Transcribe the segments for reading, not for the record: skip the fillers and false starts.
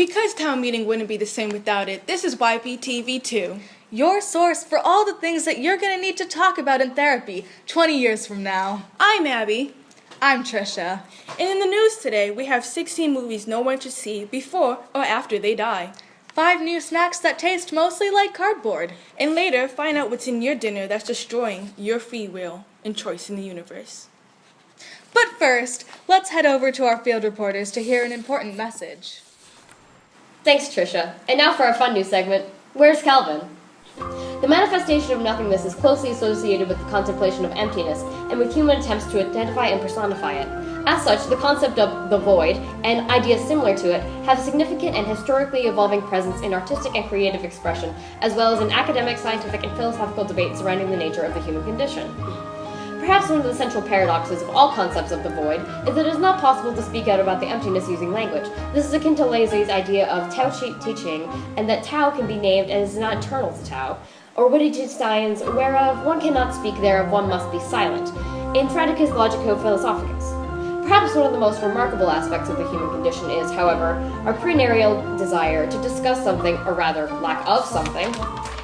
Because town meeting wouldn't be the same without it, this is YPTV2. Your source for all the things that you're going to need to talk about in therapy 20 years from now. I'm Abby. I'm Trisha. And in the news today, we have 16 movies no one should see before or after they die. 5 new snacks that taste mostly like cardboard. And later, find out what's in your dinner that's destroying your free will and choice in the universe. But first, let's head over to our field reporters to hear an important message. Thanks, Trisha. And now for our fun new segment, Where's Calvin? The manifestation of nothingness is closely associated with the contemplation of emptiness and with human attempts to identify and personify it. As such, the concept of the void and ideas similar to it have a significant and historically evolving presence in artistic and creative expression, as well as in academic, scientific, and philosophical debate surrounding the nature of the human condition. Perhaps one of the central paradoxes of all concepts of the void is that it is not possible to speak out about the emptiness using language. This is akin to Lazy's idea of Tao teaching, and that Tao can be named and is not eternal to Tao, or Wittgenstein's whereof one cannot speak, thereof one must be silent, in Fredeke's Logico-Philosophicus. Perhaps one of the most remarkable aspects of the human condition is, however, our perennial desire to discuss something, or rather, lack of something,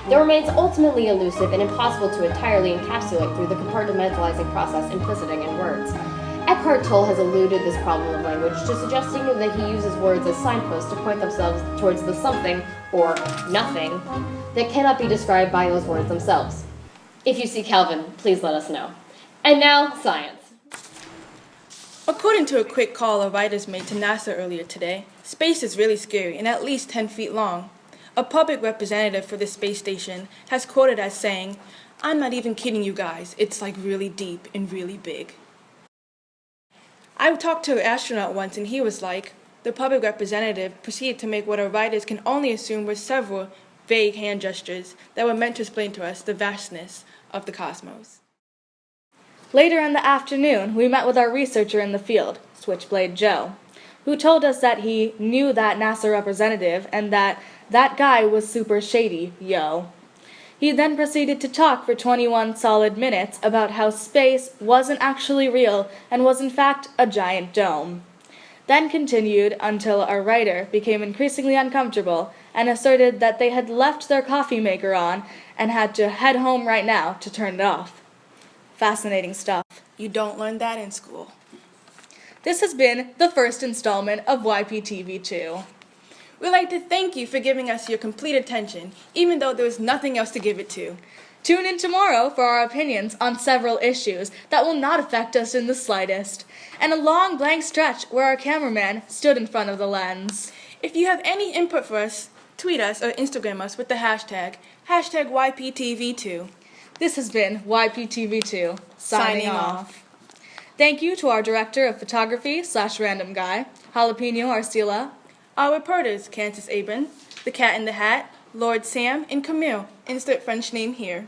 that remains ultimately elusive and impossible to entirely encapsulate through the compartmentalizing process implicit in words. Eckhart Tolle has alluded this problem of language to suggesting that he uses words as signposts to point themselves towards the something, or nothing, that cannot be described by those words themselves. If you see Calvin, please let us know. And now, science. According to a quick call our writers made to NASA earlier today, space is really scary and at least 10 feet long. A public representative for the space station has quoted as saying, "I'm not even kidding you guys, it's like really deep and really big." I talked to an astronaut once and he was like, the public representative proceeded to make what our writers can only assume were several vague hand gestures that were meant to explain to us the vastness of the cosmos. Later in the afternoon, we met with our researcher in the field, Switchblade Joe, who told us that he knew that NASA representative and that guy was super shady, yo. He then proceeded to talk for 21 solid minutes about how space wasn't actually real and was in fact a giant dome. Then continued until our writer became increasingly uncomfortable and asserted that they had left their coffee maker on and had to head home right now to turn it off. Fascinating stuff. You don't learn that in school. This has been the first installment of YPTV2. We'd like to thank you for giving us your complete attention, even though there was nothing else to give it to. Tune in tomorrow for our opinions on several issues that will not affect us in the slightest, and a long blank stretch where our cameraman stood in front of the lens. If you have any input for us, tweet us or Instagram us with the hashtag YPTV2. This has been YPTV2, signing off. Thank you to our director of photography / random guy, Jalapeno Arcila. Our reporters, Kansas Abram, The Cat in the Hat, Lord Sam, and Camille, insert French name here.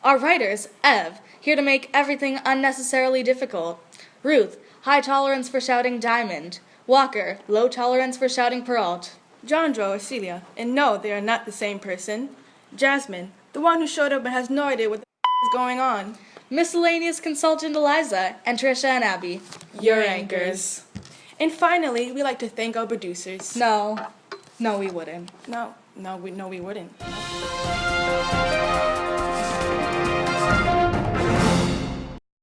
Our writers, Ev, here to make everything unnecessarily difficult. Ruth, high tolerance for shouting diamond. Walker, low tolerance for shouting Peralt. Jandro or Celia, and no, they are not the same person. Jasmine, the one who showed up and has no idea what the is going on. Miscellaneous consultant Eliza, and Trisha and Abby, your anchors. And finally, we like to thank our producers. No, we wouldn't. No, we wouldn't. No.